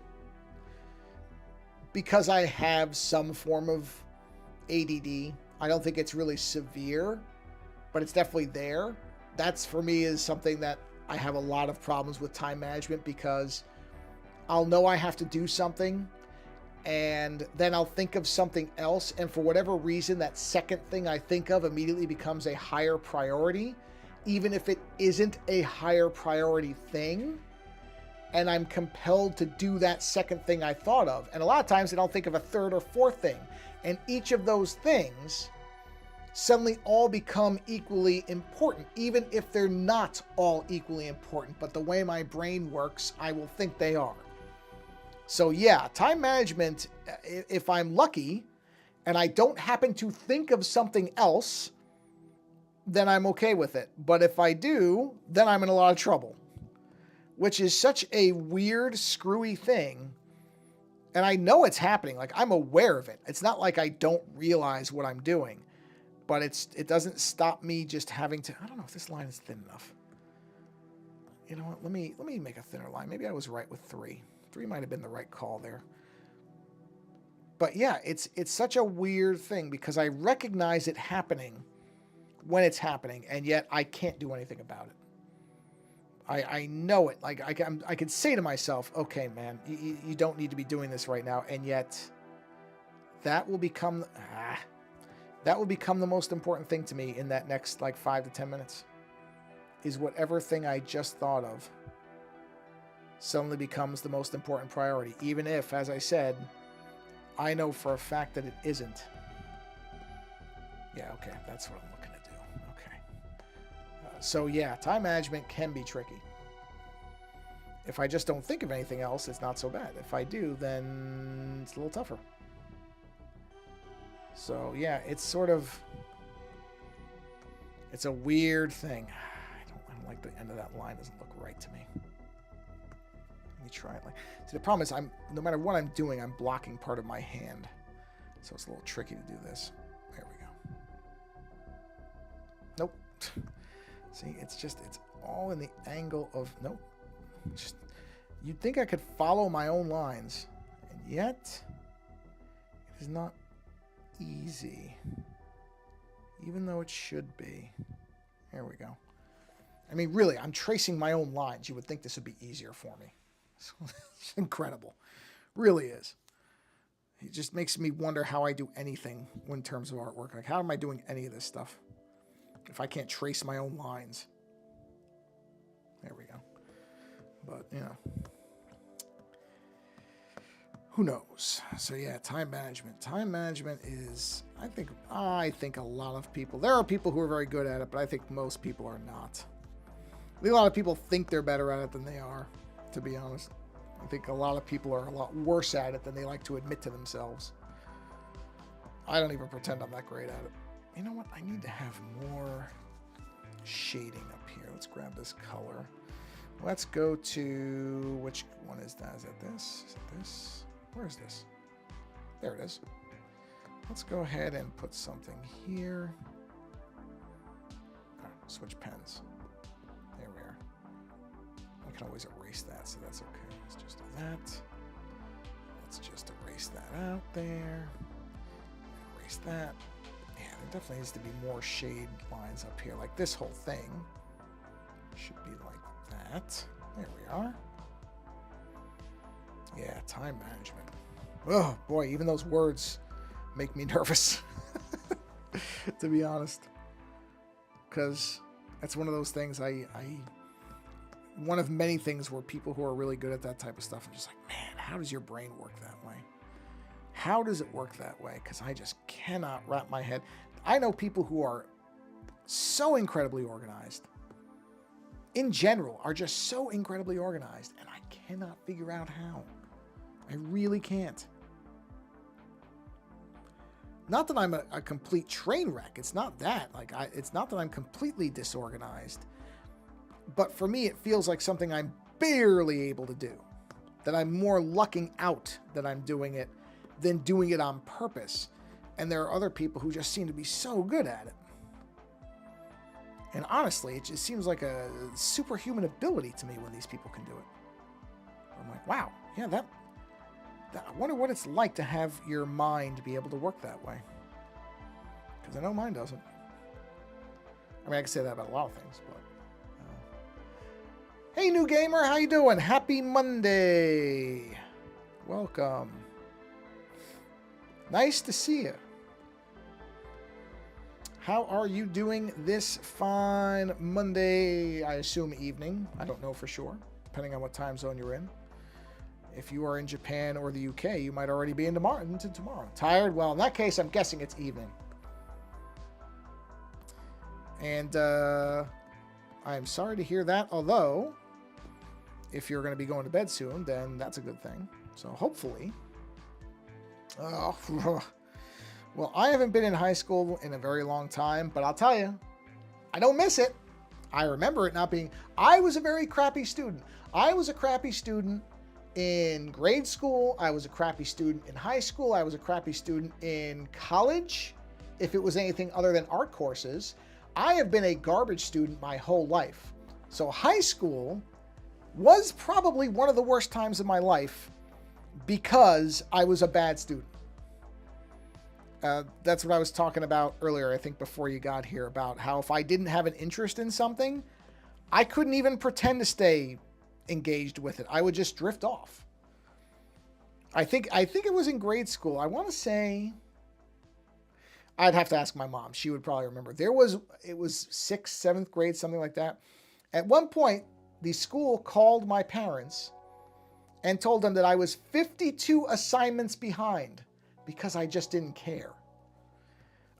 Because I have some form of ADD. I don't think it's really severe, but it's definitely there. That's, for me, is something that I have a lot of problems with time management, because I'll know I have to do something, and then I'll think of something else, and for whatever reason, that second thing I think of immediately becomes a higher priority, even if it isn't a higher priority thing, and I'm compelled to do that second thing I thought of. And a lot of times I don't think of a third or fourth thing, and each of those things suddenly all become equally important, even if they're not all equally important, but the way my brain works, I will think they are. So yeah, time management, if I'm lucky and I don't happen to think of something else, then I'm okay with it. But if I do, then I'm in a lot of trouble, which is such a weird, screwy thing. And I know it's happening. Like, I'm aware of it. It's not like I don't realize what I'm doing, but it doesn't stop me just having to, I don't know if this line is thin enough. You know what? Let me make a thinner line. Maybe I was right with 3. 3 might have been the right call there. But yeah, it's such a weird thing because I recognize it happening when it's happening, and yet I can't do anything about it. I know it. Like I can say to myself, okay, man, you don't need to be doing this right now, and yet that will become the most important thing to me in that next like 5 to 10 minutes. Is whatever thing I just thought of suddenly becomes the most important priority, even if, as I said, I know for a fact that it isn't. Yeah, okay, that's what I'm looking to do. Okay. So yeah, time management can be tricky. If I just don't think of anything else, it's not so bad. If I do, then it's a little tougher. So yeah, it's a weird thing. I don't like the end of that line. Doesn't look right to me. Let me try it. See, the problem is no matter what I'm doing, I'm blocking part of my hand. So it's a little tricky to do this. There we go. Nope. See, it's all in the angle of, nope. You'd think I could follow my own lines, and yet it is not easy, even though it should be. There we go. I mean, really, I'm tracing my own lines. You would think this would be easier for me. It's incredible. Really is. It just makes me wonder how I do anything in terms of artwork. Like, how am I doing any of this stuff if I can't trace my own lines? There we go. But, you know, who knows? So yeah, time management. Time management is, I think a lot of people, there are people who are very good at it, but I think most people are not. I think a lot of people think they're better at it than they are, to be honest. I think a lot of people are a lot worse at it than they like to admit to themselves. I don't even pretend I'm that great at it. You know what? I need to have more shading up here. Let's grab this color. Let's go to, which one is that? Is it this? Is it this? Where is this? There it is. Let's go ahead and put something here. Switch pens. There we are. I can always erase that, so that's okay. Let's just do that. Let's just erase that out there. Erase that. Yeah, there definitely needs to be more shade lines up here. Like this whole thing should be like that. There we are. Yeah, time management. Oh boy, even those words make me nervous, to be honest. Because that's one of those things one of many things where people who are really good at that type of stuff, I'm just like, man, how does your brain work that way? How does it work that way? Because I just cannot wrap my head. I know people who are so incredibly organized, in general, are just so incredibly organized, and I cannot figure out how. I really can't. Not that I'm a complete train wreck. It's not that. It's not that I'm completely disorganized. But for me, it feels like something I'm barely able to do. That I'm more lucking out that I'm doing it than doing it on purpose. And there are other people who just seem to be so good at it. And honestly, it just seems like a superhuman ability to me when these people can do it. I'm like, wow, yeah, I wonder what it's like to have your mind be able to work that way. Because I know mine doesn't. I mean, I can say that about a lot of things, but... Hey, new gamer, how you doing? Happy Monday. Welcome. Nice to see you. How are you doing this fine Monday, I assume evening? I don't know for sure, depending on what time zone you're in. If you are in Japan or the UK, you might already be into tomorrow. Tired? Well, in that case, I'm guessing it's evening. And I'm sorry to hear that, although if you're going to be going to bed soon, then that's a good thing. So hopefully... Well, I haven't been in high school in a very long time, but I'll tell you, I don't miss it. I remember it not being... I was a very crappy student. I was a crappy student in grade school. I was a crappy student in high school. I was a crappy student in college, if it was anything other than art courses. I have been a garbage student my whole life. So high school was probably one of the worst times of my life because I was a bad student. That's what I was talking about earlier, I think, before you got here, about how if I didn't have an interest in something, I couldn't even pretend to stay engaged with it. I would just drift off. I think it was in grade school. I want to say, I'd have to ask my mom. She would probably remember. It was 6th, 7th grade, something like that. At one point, the school called my parents and told them that I was 52 assignments behind because I just didn't care.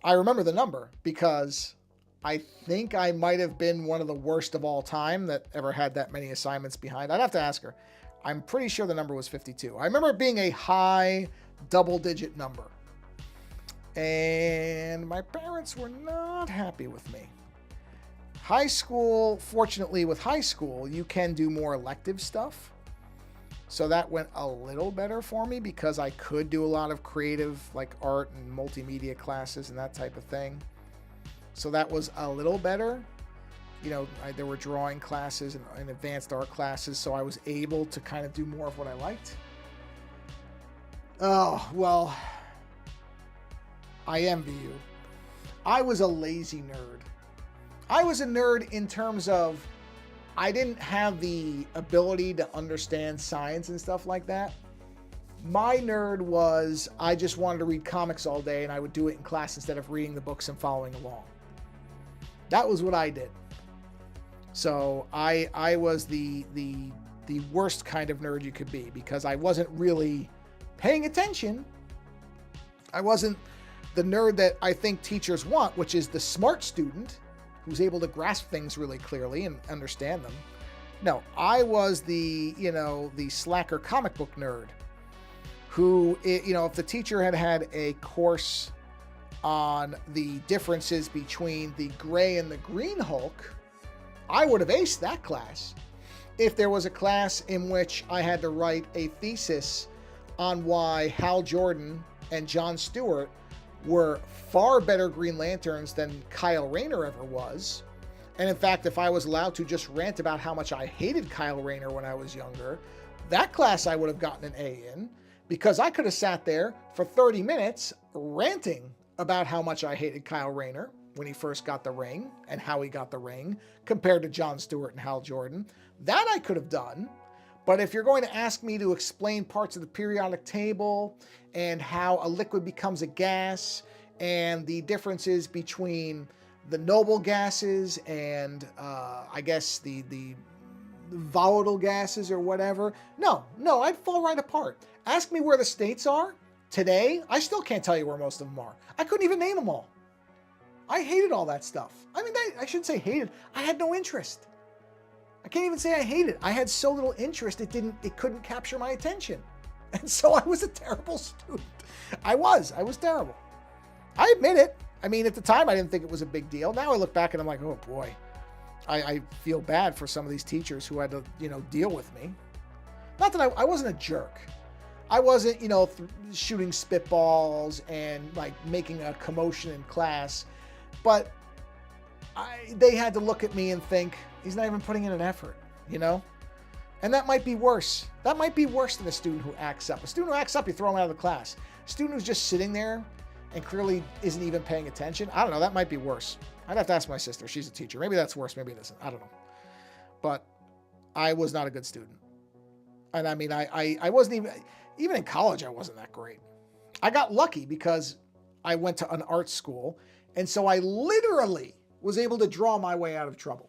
I remember the number because I think I might have been one of the worst of all time that ever had that many assignments behind. I'd have to ask her. I'm pretty sure the number was 52. I remember it being a high double-digit number. And my parents were not happy with me. High school, fortunately with high school, you can do more elective stuff. So that went a little better for me because I could do a lot of creative, like art and multimedia classes and that type of thing. So that was a little better. You know, there were drawing classes and advanced art classes, so I was able to kind of do more of what I liked. Oh, well, I envy you. I was a lazy nerd. I was a nerd in terms of I didn't have the ability to understand science and stuff like that. My nerd was I just wanted to read comics all day, and I would do it in class instead of reading the books and following along. That was what I did. So I was the worst kind of nerd you could be because I wasn't really paying attention. I wasn't the nerd that I think teachers want, which is the smart student who's able to grasp things really clearly and understand them. No, I was the slacker comic book nerd who, if the teacher had had a course on the differences between the gray and the green Hulk, I would have aced that class. If there was a class in which I had to write a thesis on why Hal Jordan and John Stewart were far better Green Lanterns than Kyle Rayner ever was, and in fact, if I was allowed to just rant about how much I hated Kyle Rayner when I was younger, that class I would have gotten an A in, because I could have sat there for 30 minutes ranting about how much I hated Kyle Rayner when he first got the ring and how he got the ring compared to John Stewart and Hal Jordan. That I could have done. But if you're going to ask me to explain parts of the periodic table and how a liquid becomes a gas and the differences between the noble gases and I guess the volatile gases or whatever, no, I'd fall right apart. Ask me where the states are today. I still can't tell you where most of them are. I couldn't even name them all. I hated all that stuff. I mean, I shouldn't say hated. I had no interest. I can't even say I hated. I had so little interest, it couldn't capture my attention. And so I was a terrible student. I was terrible. I admit it. I mean, at the time, I didn't think it was a big deal. Now I look back and I'm like, oh boy, I feel bad for some of these teachers who had to, deal with me. Not that I wasn't a jerk. I wasn't, shooting spitballs and like making a commotion in class. But they had to look at me and think, he's not even putting in an effort, And that might be worse. That might be worse than a student who acts up. A student who acts up, you throw him out of the class. A student who's just sitting there and clearly isn't even paying attention, I don't know, that might be worse. I'd have to ask my sister. She's a teacher. Maybe that's worse. Maybe it isn't. I don't know. But I was not a good student. And I mean, I wasn't even in college, I wasn't that great. I got lucky because I went to an art school. And so I literally was able to draw my way out of trouble.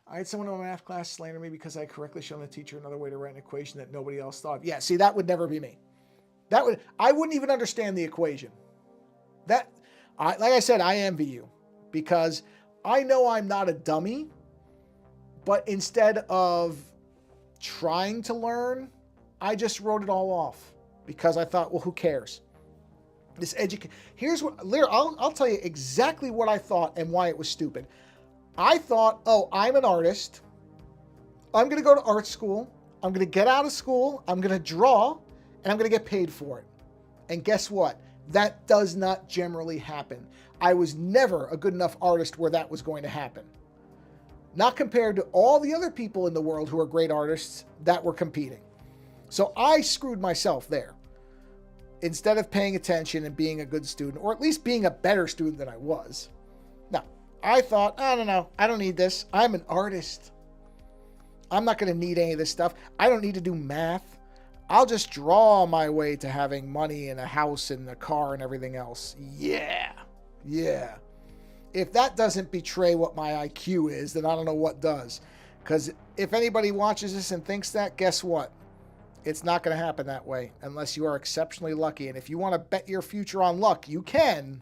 I had someone in my math class slander me because I correctly shown the teacher another way to write an equation that nobody else thought of. Yeah, see, that would never be me. I wouldn't even understand the equation. Like I said, I envy you because I know I'm not a dummy, but instead of trying to learn, I just wrote it all off because I thought, well, who cares? Here's what, I'll tell you exactly what I thought and why it was stupid. I thought, oh, I'm an artist. I'm going to go to art school. I'm going to get out of school. I'm going to draw and I'm going to get paid for it. And guess what? That does not generally happen. I was never a good enough artist where that was going to happen. not compared to all the other people in the world who are great artists that were competing. So I screwed myself there. Instead of paying attention and being a good student, or at least being a better student than I was. Now, I thought, I don't know, I don't need this. I'm an artist. I'm not going to need any of this stuff. I don't need to do math. I'll just draw my way to having money and a house and a car and everything else. Yeah. If that doesn't betray what my IQ is, then I don't know what does. Because if anybody watches this and thinks that, guess what? It's not going to happen that way unless you are exceptionally lucky. And if you want to bet your future on luck, you can.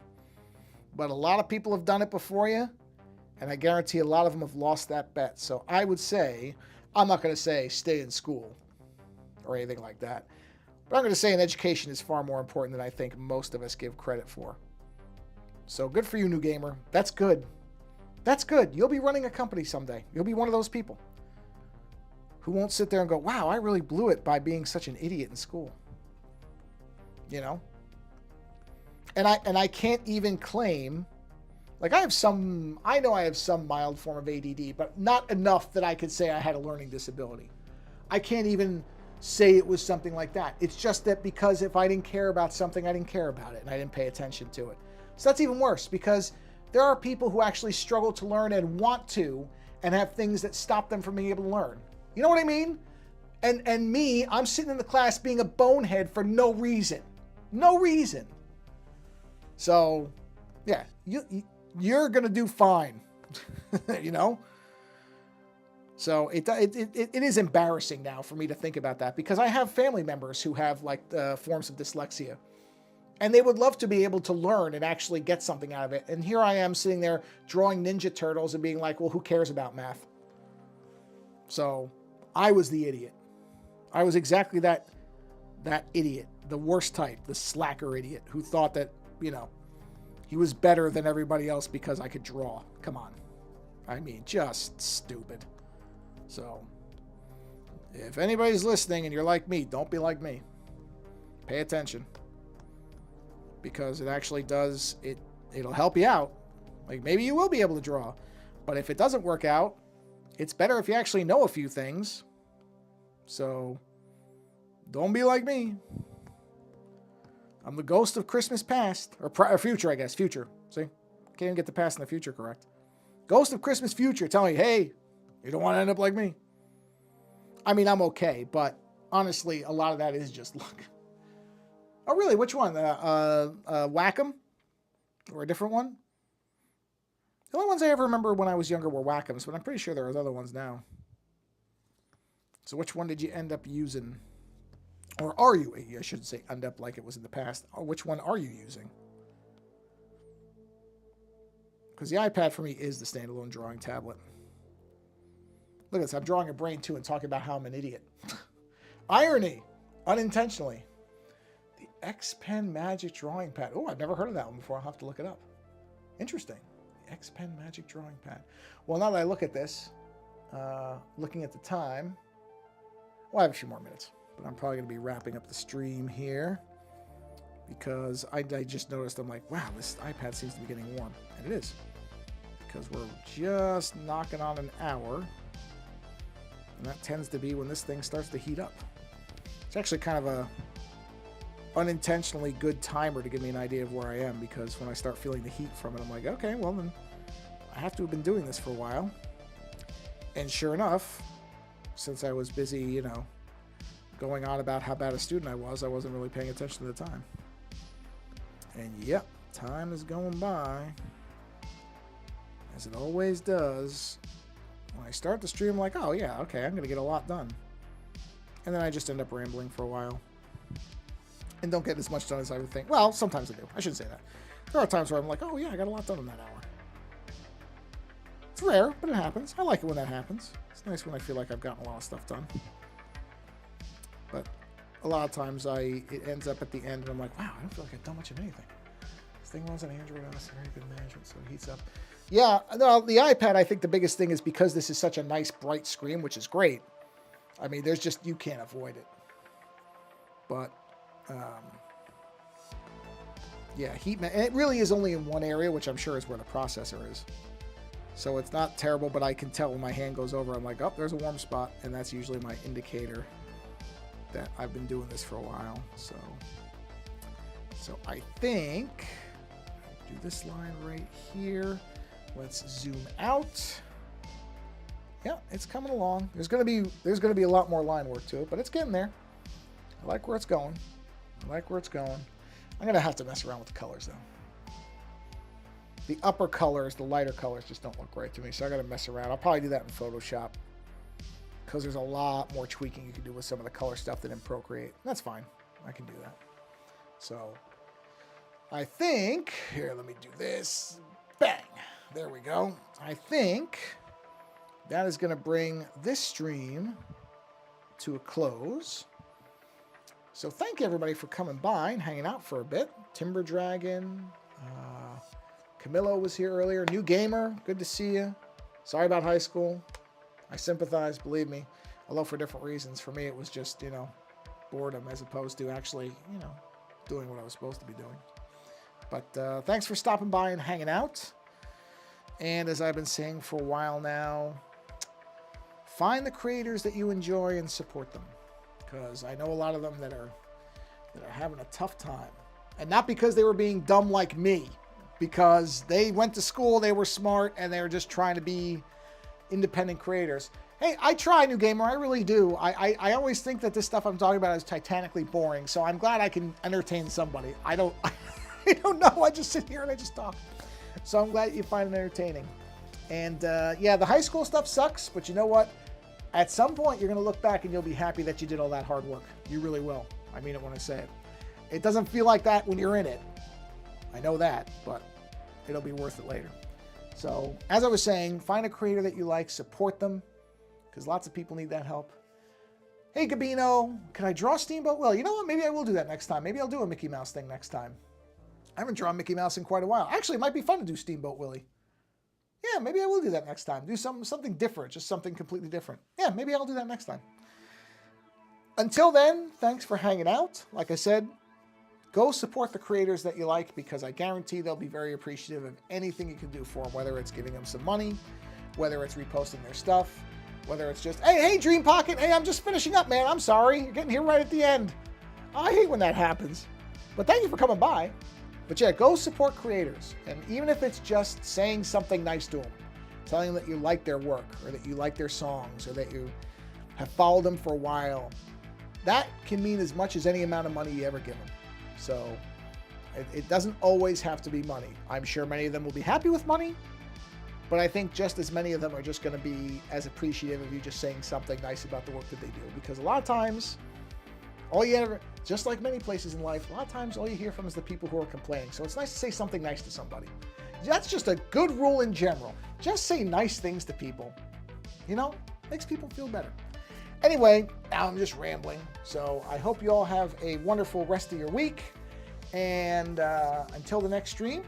But a lot of people have done it before you. And I guarantee a lot of them have lost that bet. So I would say, I'm not going to say stay in school or anything like that. But I'm going to say an education is far more important than I think most of us give credit for. So good for you, new gamer. That's good. That's good. You'll be running a company someday. You'll be one of those people who won't sit there and go, wow, I really blew it by being such an idiot in school. You know? And I can't even claim, like I know I have some mild form of ADD, but not enough that I could say I had a learning disability. I can't even say it was something like that. It's just that because if I didn't care about something, I didn't care about it and I didn't pay attention to it. So that's even worse because there are people who actually struggle to learn and want to and have things that stop them from being able to learn. You know what I mean? And me, I'm sitting in the class being a bonehead for no reason. No reason. So, yeah, you're going to do fine. You know? So it is embarrassing now for me to think about that because I have family members who have like forms of dyslexia. And they would love to be able to learn and actually get something out of it. And here I am sitting there drawing Ninja Turtles and being like, well, who cares about math? So I was the idiot. I was exactly that idiot, the worst type, the slacker idiot who thought that, you know, he was better than everybody else because I could draw. Come on. I mean, just stupid. So if anybody's listening and you're like me, don't be like me. Pay attention. Because it actually does, it'll help you out. Like maybe you will be able to draw. But if it doesn't work out, it's better if you actually know a few things. So don't be like me. I'm the ghost of Christmas past. Or future, I guess. Future. See? Can't even get the past and the future correct. Ghost of Christmas future telling you, hey, you don't want to end up like me. I mean, I'm okay. But honestly, a lot of that is just luck. Oh, really? Which one? Whack-'em? Or a different one? The only ones I ever remember when I was younger were Whack-'ems, but I'm pretty sure there are other ones now. So which one did you end up using? Or are you? I shouldn't say end up like it was in the past. Or which one are you using? Because the iPad for me is the standalone drawing tablet. Look at this. I'm drawing a brain too and talking about how I'm an idiot. Irony. Unintentionally. The X Pen Magic Drawing Pad. Oh, I've never heard of that one before. I'll have to look it up. Interesting. The X Pen Magic Drawing Pad. Well, now that I look at this, looking at the time, well, I have a few more minutes, but I'm probably going to be wrapping up the stream here because I just noticed, I'm like, wow, this iPad seems to be getting warm. And it is, because we're just knocking on an hour. And that tends to be when this thing starts to heat up. It's actually kind of a unintentionally good timer to give me an idea of where I am, because when I start feeling the heat from it, I'm like, okay, well then I have to have been doing this for a while. And sure enough, since I was busy, you know, going on about how bad a student I wasn't really paying attention to the time. And yep, time is going by, as it always does. When I start the stream, I'm like, oh yeah, okay, I'm going to get a lot done. And then I just end up rambling for a while. And don't get as much done as I would think. Well, sometimes I do. I shouldn't say that. There are times where I'm like, oh yeah, I got a lot done in that hour. It's rare, but it happens. I like it when that happens. It's nice when I feel like I've gotten a lot of stuff done. But a lot of times it ends up at the end and I'm like, wow, I don't feel like I've done much of anything. This thing runs on Android on a very good management, so it heats up. Yeah, no, the iPad, I think the biggest thing is because this is such a nice bright screen, which is great. I mean, there's just, you can't avoid it. But, yeah, and it really is only in one area, which I'm sure is where the processor is. So it's not terrible, but I can tell when my hand goes over, I'm like, oh, there's a warm spot. And that's usually my indicator that I've been doing this for a while. So I think do this line right here. Let's zoom out. Yeah, it's coming along. There's gonna be a lot more line work to it, but it's getting there. I like where it's going. I'm gonna have to mess around with the colors though. The upper colors, the lighter colors, just don't look great to me, so I gotta mess around. I'll probably do that in Photoshop because there's a lot more tweaking you can do with some of the color stuff than in Procreate. That's fine. I can do that. So I think here, let me do this. Bang! There we go. I think that is going to bring this stream to a close. So thank you everybody for coming by and hanging out for a bit. Timber Dragon, Camillo was here earlier. New Gamer, good to see you. Sorry about high school. I sympathize, believe me. Although for different reasons. For me, it was just, you know, boredom as opposed to actually, you know, doing what I was supposed to be doing. But thanks for stopping by and hanging out. And as I've been saying for a while now, find the creators that you enjoy and support them. Because I know a lot of them that are having a tough time. And not because they were being dumb like me. Because they went to school, they were smart, and they were just trying to be independent creators. Hey, I try, New Gamer, I really do. I always think that this stuff I'm talking about is titanically boring. So I'm glad I can entertain somebody. I don't know. I just sit here and I just talk. So I'm glad you find it entertaining. And yeah, the high school stuff sucks, but you know what? At some point, you're going to look back and you'll be happy that you did all that hard work. You really will. I mean it when I say it. It doesn't feel like that when you're in it. I know that, but it'll be worth it later. So as I was saying, find a creator that you like, support them, because lots of people need that help. Hey, Gabino, can I draw Steamboat Willie? You know what? Maybe I will do that next time. Maybe I'll do a Mickey Mouse thing next time. I haven't drawn Mickey Mouse in quite a while. Actually, it might be fun to do Steamboat Willie. Yeah, maybe I will do that next time. Do something different, just something completely different. Yeah, maybe I'll do that next time. Until then, thanks for hanging out. Like I said, go support the creators that you like, because I guarantee they'll be very appreciative of anything you can do for them, whether it's giving them some money, whether it's reposting their stuff, whether it's just, hey, Dream Pocket, hey, I'm just finishing up, man. I'm sorry. You're getting here right at the end. I hate when that happens. But thank you for coming by. But yeah, go support creators. And even if it's just saying something nice to them, telling them that you like their work, or that you like their songs, or that you have followed them for a while, that can mean as much as any amount of money you ever give them. So it doesn't always have to be money. I'm sure many of them will be happy with money, but I think just as many of them are just going to be as appreciative of you just saying something nice about the work that they do. Because a lot of times, all you ever, just like many places in life, a lot of times all you hear from is the people who are complaining. So it's nice to say something nice to somebody. That's just a good rule in general. Just say nice things to people. You know, makes people feel better. Anyway, now I'm just rambling. So I hope you all have a wonderful rest of your week. And until the next stream,